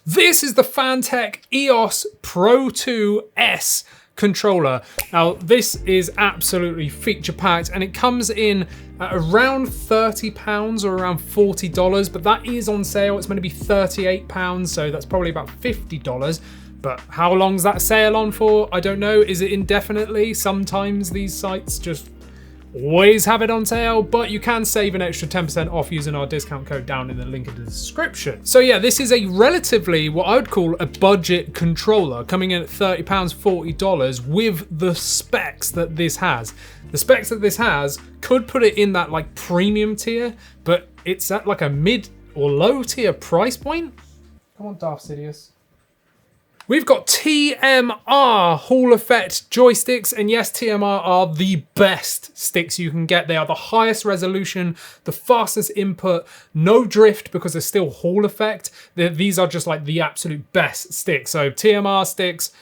This is the Fantech EOS Pro 2 S controller. Now this is absolutely feature packed and it comes in at around £30 or around $40, but that is on sale. It's meant to be £38, so that's probably about $50. But how long's that sale on for? I don't know. Is it indefinitely? Sometimes these sites just always have it on sale, but you can save an extra 10% off using our discount code down in the link in the description. So yeah, this is a relatively, what I would call a budget controller, coming in at £30, $40 with the specs that this has. The specs that this has could put it in that like premium tier, but it's at like a mid or low tier price point. Come on, Darth Sidious. We've got TMR Hall Effect joysticks, and yes, TMR are the best sticks you can get. They are the highest resolution, the fastest input, no drift because they're still Hall Effect. These are just like the absolute best sticks. So TMR sticks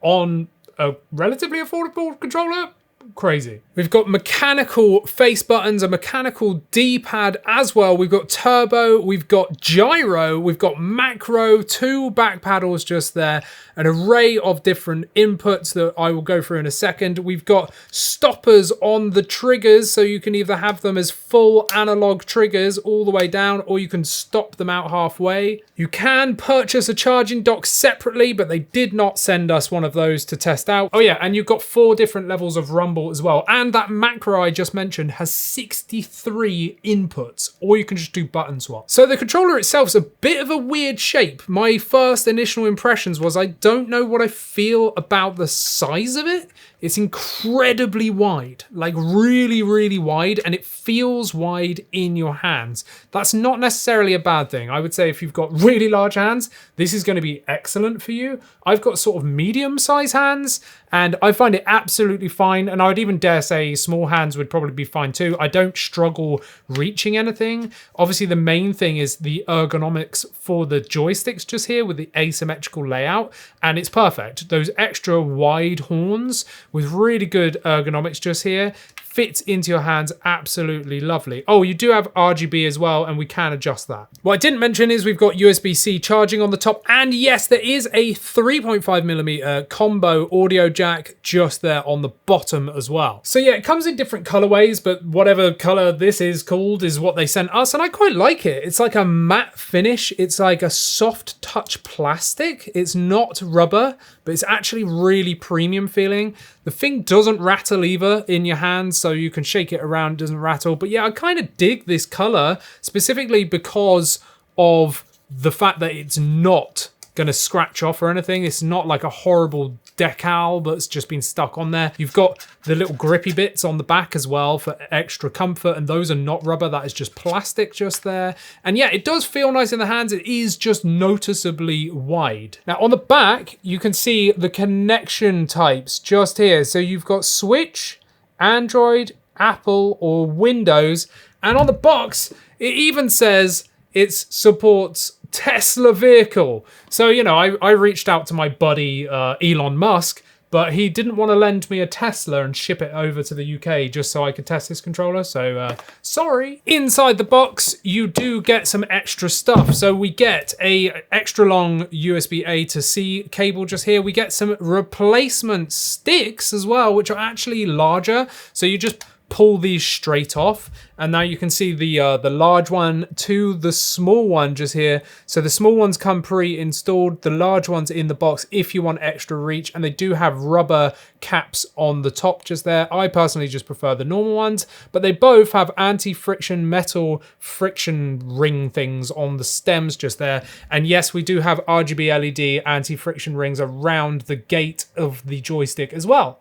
on a relatively affordable controller, crazy. We've got mechanical face buttons, a mechanical D-pad as well. We've got turbo, we've got gyro, we've got macro, 2 back paddles just there, an array of different inputs that I will go through in a second. We've got stoppers on the triggers, so you can either have them as full analog triggers all the way down, or you can stop them out halfway. You can purchase a charging dock separately, but they did not send us one of those to test out. Oh yeah, and you've got 4 different levels of rumble as well. And that macro I just mentioned has 63 inputs, or you can just do button swap. So the controller itself is a bit of a weird shape. My first initial impressions was I don't know what I feel about the size of it. It's incredibly wide, like really, really wide, and it feels wide in your hands. That's not necessarily a bad thing. I would say if you've got really large hands, this is going to be excellent for you. I've got sort of medium-sized hands, and I find it absolutely fine, and I would even dare say small hands would probably be fine too. I don't struggle reaching anything. Obviously, the main thing is the ergonomics for the joysticks just here with the asymmetrical layout, and it's perfect. Those extra wide horns with really good ergonomics just here fits into your hands absolutely lovely. Oh, you do have RGB as well, and we can adjust that. What I didn't mention is we've got USB-C charging on the top, and yes, there is a 3.5mm combo audio jack just there on the bottom as well. So yeah, it comes in different colorways, but whatever color this is called is what they sent us, and I quite like it. It's like a matte finish. It's like a soft touch plastic. It's not rubber, but it's actually really premium feeling. The thing doesn't rattle either in your hands, so you can shake it around, it doesn't rattle. But yeah, I kind of dig this color, specifically because of the fact that it's not going to scratch off or anything. It's not like a horrible decal that's just been stuck on there. You've got the little grippy bits on the back as well for extra comfort, and those are not rubber, that is just plastic just there. And yeah, it does feel nice in the hands. It is just noticeably wide. Now on the back, you can see the connection types just here. So you've got Switch, Android, Apple, or Windows, and on the box, it even says it supports Tesla vehicle. So, you know, I reached out to my buddy Elon Musk, but he didn't want to lend me a Tesla and ship it over to the UK just so I could test this controller, so sorry. Inside the box, you do get some extra stuff. So we get a extra long USB-A to C cable just here. We get some replacement sticks as well, which are actually larger. So you just pull these straight off, and now you can see the large one to the small one just here. So the small ones come pre-installed, the large ones in the box if you want extra reach, and they do have rubber caps on the top just there. I personally just prefer the normal ones, but they both have anti-friction metal friction ring things on the stems just there. And yes, we do have RGB LED anti-friction rings around the gate of the joystick as well.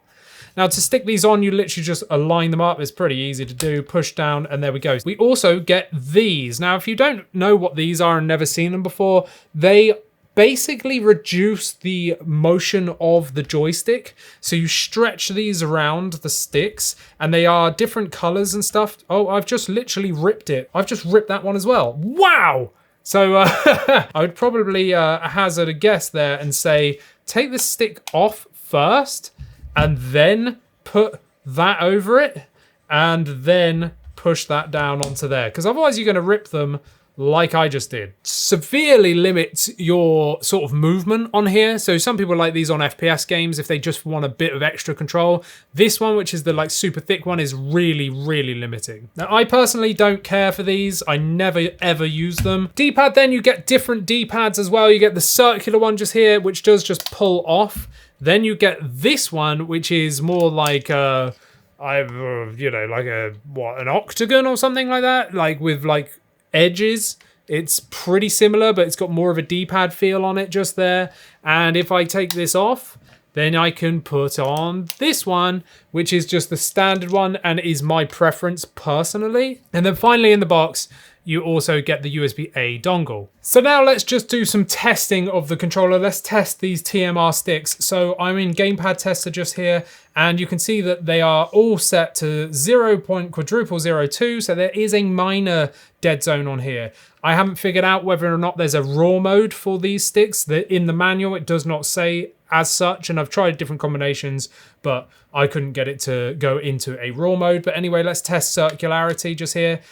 Now to stick these on, you literally just align them up. It's pretty easy to do, push down, and there we go. We also get these. Now, if you don't know what these are and never seen them before, they basically reduce the motion of the joystick. So you stretch these around the sticks, and they are different colors and stuff. Oh, I've just literally ripped it. I've just ripped that one as well. Wow! So I would probably hazard a guess there and say, take the stick off first, and then put that over it, and then push that down onto there. Because otherwise you're going to rip them like I just did. Severely limits your sort of movement on here. So some people like these on FPS games if they just want a bit of extra control. This one, which is the like super thick one, is really, really limiting. Now, I personally don't care for these. I never ever use them. D-pad, then you get different D-pads as well. You get the circular one just here, which does just pull off. Then you get this one, which is more like like an octagon or something like that, like with like edges. It's pretty similar, but it's got more of a D-pad feel on it just there. And if I take this off, then I can put on this one, which is just the standard one and is my preference personally. And then finally in the box, you also get the USB-A dongle. So now let's just do some testing of the controller. Let's test these TMR sticks. So I'm in Gamepad Tester just here, and you can see that they are all set to 0.02. So there is a minor dead zone on here. I haven't figured out whether or not there's a raw mode for these sticks. In the manual, it does not say as such, and I've tried different combinations, but I couldn't get it to go into a raw mode. But anyway, let's test circularity just here.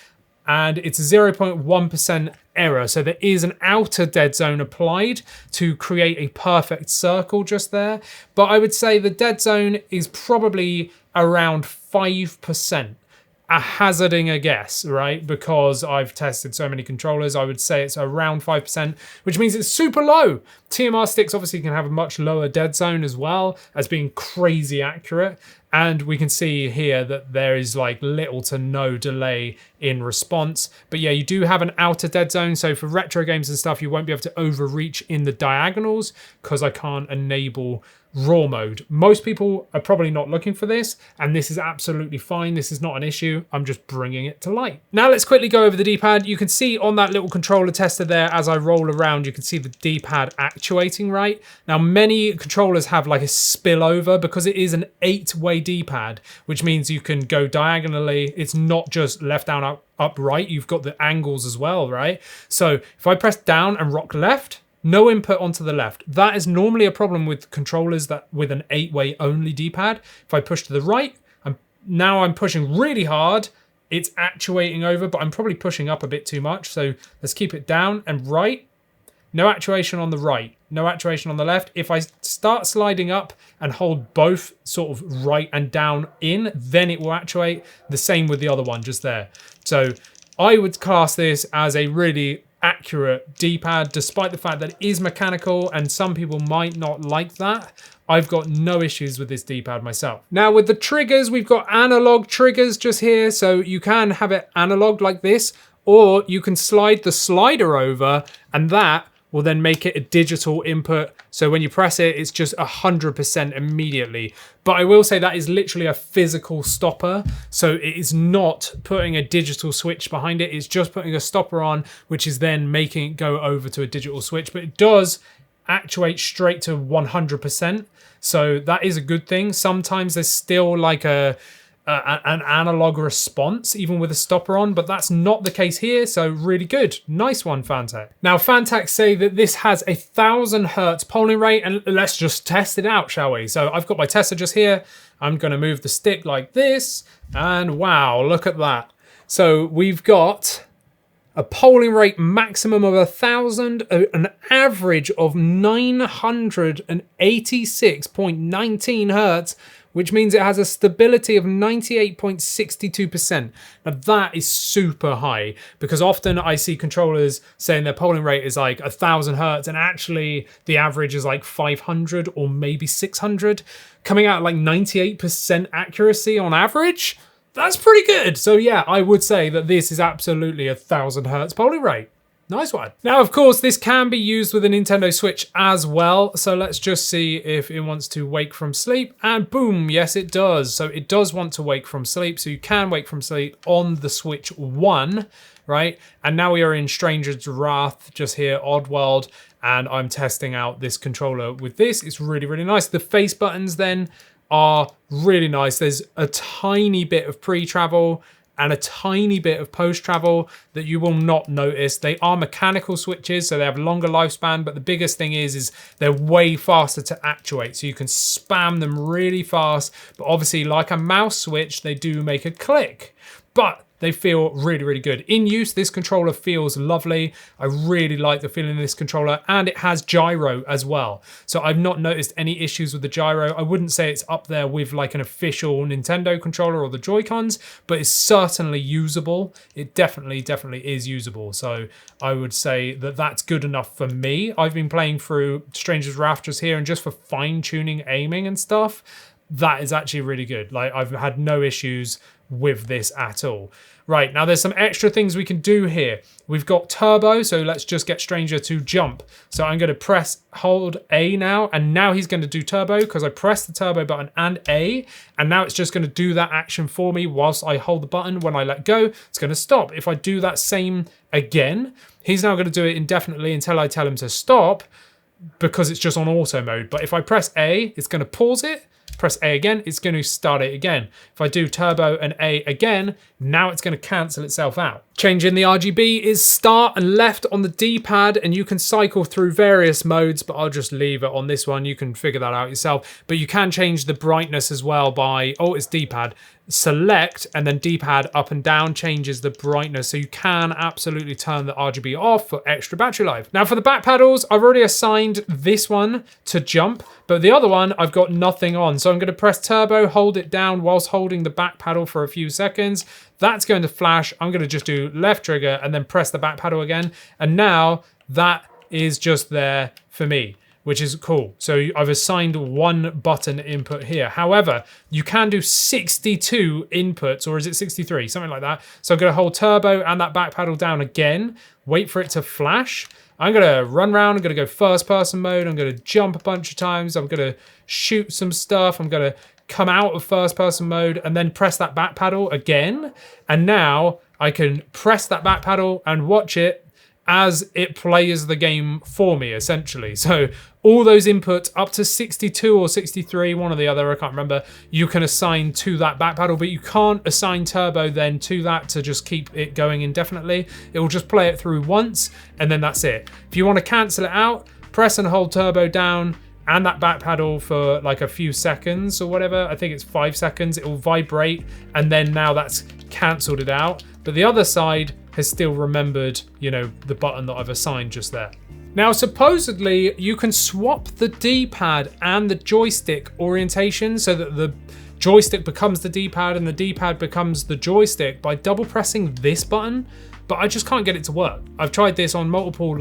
And it's 0.1% error. So there is an outer dead zone applied to create a perfect circle just there. But I would say the dead zone is probably around 5%. Hazarding a guess, right? Because I've tested so many controllers, I would say it's around 5%, which means it's super low. TMR sticks obviously can have a much lower dead zone as well as being crazy accurate. And we can see here that there is like little to no delay in response. But yeah, you do have an outer dead zone. So for retro games and stuff, you won't be able to overreach in the diagonals because I can't enable raw mode. Most people are probably not looking for this, and this is absolutely fine. This is not an issue. I'm just bringing it to light. Now let's quickly go over the D-pad. You can see on that little controller tester there, as I roll around, you can see the D-pad actuating, right? Now many controllers have like a spillover because it is an 8-way D-pad, which means you can go diagonally. It's not just left, down, up, right. You've got the angles as well, right? So if I press down and rock left, no input onto the left. That is normally a problem with controllers that with an 8-way only D-pad. If I push to the right, now I'm pushing really hard. It's actuating over, but I'm probably pushing up a bit too much. So let's keep it down and right. No actuation on the right, no actuation on the left. If I start sliding up and hold both sort of right and down in, then it will actuate. The same with the other one just there. So I would class this as a really accurate D-pad, despite the fact that it is mechanical and some people might not like that. I've got no issues with this D-pad myself. Now with the triggers, we've got analog triggers just here. So you can have it analog like this, or you can slide the slider over and that will then make it a digital input. So when you press it, it's just 100% immediately. But I will say that is literally a physical stopper. So it is not putting a digital switch behind it. It's just putting a stopper on, which is then making it go over to a digital switch. But it does actuate straight to 100%. So that is a good thing. Sometimes there's still like an analog response, even with a stopper on, but that's not the case here, so really good. Nice one, Fantech. Now, Fantech say that this has 1,000 hertz polling rate, and let's just test it out, shall we? So I've got my tester just here. I'm gonna move the stick like this, and wow, look at that. So we've got a polling rate maximum of 1,000, an average of 986.19 hertz, which means it has a stability of 98.62%. Now that is super high, because often I see controllers saying their polling rate is like 1,000 hertz, and actually the average is like 500 or maybe 600, coming out like 98% accuracy on average. That's pretty good. So yeah, I would say that this is absolutely 1,000 hertz polling rate. Nice one. Now, of course, this can be used with a Nintendo Switch as well. So let's just see if it wants to wake from sleep. And boom, yes, it does. So it does want to wake from sleep. So you can wake from sleep on the Switch 1, right? And now we are in Stranger's Wrath, just here, Oddworld. And I'm testing out this controller with this. It's really, really nice. The face buttons then are really nice. There's a tiny bit of pre-travel and a tiny bit of post-travel that you will not notice. They are mechanical switches, so they have longer lifespan, but the biggest thing is they're way faster to actuate, so you can spam them really fast, but obviously like a mouse switch, they do make a click. But they feel really, really good. In use, this controller feels lovely. I really like the feeling of this controller, and it has gyro as well. So I've not noticed any issues with the gyro. I wouldn't say it's up there with like an official Nintendo controller or the Joy-Cons, but it's certainly usable. It definitely is usable. So I would say that that's good enough for me. I've been playing through Stranger's Wrath just here, and just for fine-tuning aiming and stuff, that is actually really good. Like, I've had no issues with this at all. Right, now there's some extra things we can do here. We've got turbo, so let's just get Stranger to jump. So I'm going to hold A now, and now he's going to do turbo because I pressed the turbo button and A, and now it's just going to do that action for me whilst I hold the button. When I let go, it's going to stop. If I do that same again, he's now going to do it indefinitely until I tell him to stop, because it's just on auto mode. But if I press A, it's going to pause it. Press A again, it's going to start it again. If I do turbo and A again, now it's going to cancel itself out. Changing the RGB is start and left on the D-pad, and you can cycle through various modes, but I'll just leave it on this one. You can figure that out yourself. But you can change the brightness as well by, it's D-pad. Select, and then D-pad up and down changes the brightness, so you can absolutely turn the RGB off for extra battery life. Now for the back paddles, I've already assigned this one to jump, but the other one I've got nothing on. So I'm going to press turbo, hold it down whilst holding the back paddle for a few seconds. That's going to flash. I'm going to just do left trigger and then press the back paddle again. And now that is just there for me, which is cool. So I've assigned one button input here. However, you can do 62 inputs, or is it 63? Something like that. So I'm going to hold turbo and that back paddle down again, wait for it to flash. I'm going to run around. I'm going to go first person mode. I'm going to jump a bunch of times. I'm going to shoot some stuff. I'm going to come out of first person mode and then press that back paddle again. And now I can press that back paddle and watch it as it plays the game for me, essentially. So all those inputs up to 62 or 63, one or the other, I can't remember, you can assign to that back paddle, but you can't assign turbo then to that to just keep it going indefinitely. It will just play it through once, and then that's it. If you want to cancel it out, press and hold turbo down and that back paddle for like a few seconds or whatever. I think it's 5 seconds. It will vibrate, and then now that's cancelled it out. But the other side has still remembered, the button that I've assigned just there. Now, supposedly you can swap the D-pad and the joystick orientation so that the joystick becomes the D-pad and the D-pad becomes the joystick by double pressing this button, but I just can't get it to work. I've tried this on multiple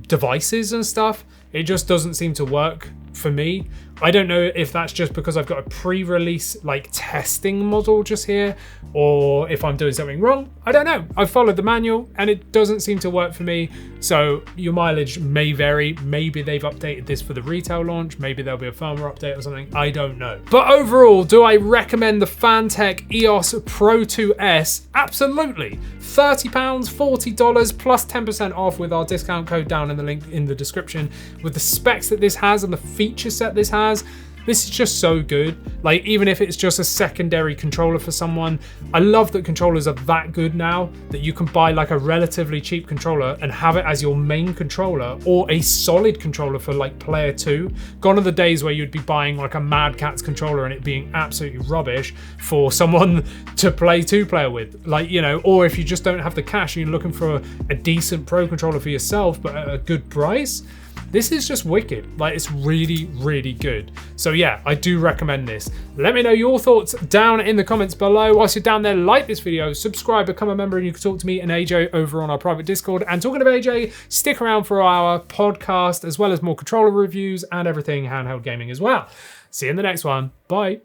devices and stuff. It just doesn't seem to work for me. I don't know if that's just because I've got a pre-release testing model just here, or if I'm doing something wrong. I don't know. I've followed the manual and it doesn't seem to work for me. So your mileage may vary. Maybe they've updated this for the retail launch. Maybe there'll be a firmware update or something. I don't know. But overall, do I recommend the Fantech EOS Pro 2S? Absolutely. £30, $40 plus 10% off with our discount code down in the link in the description. With the specs that this has and the feature set this has, this is just so good. Even if it's just a secondary controller for someone, I love that controllers are that good now that you can buy a relatively cheap controller and have it as your main controller, or a solid controller for player 2. Gone are the days where you'd be buying a Mad Catz controller and it being absolutely rubbish for someone to play 2-player with. Or if you just don't have the cash and you're looking for a decent pro controller for yourself but at a good price, this is just wicked. It's really, really good. So yeah, I do recommend this. Let me know your thoughts down in the comments below. Whilst you're down there, like this video, subscribe, become a member, and you can talk to me and AJ over on our private Discord. And talking of AJ, stick around for our podcast, as well as more controller reviews and everything handheld gaming as well. See you in the next one. Bye.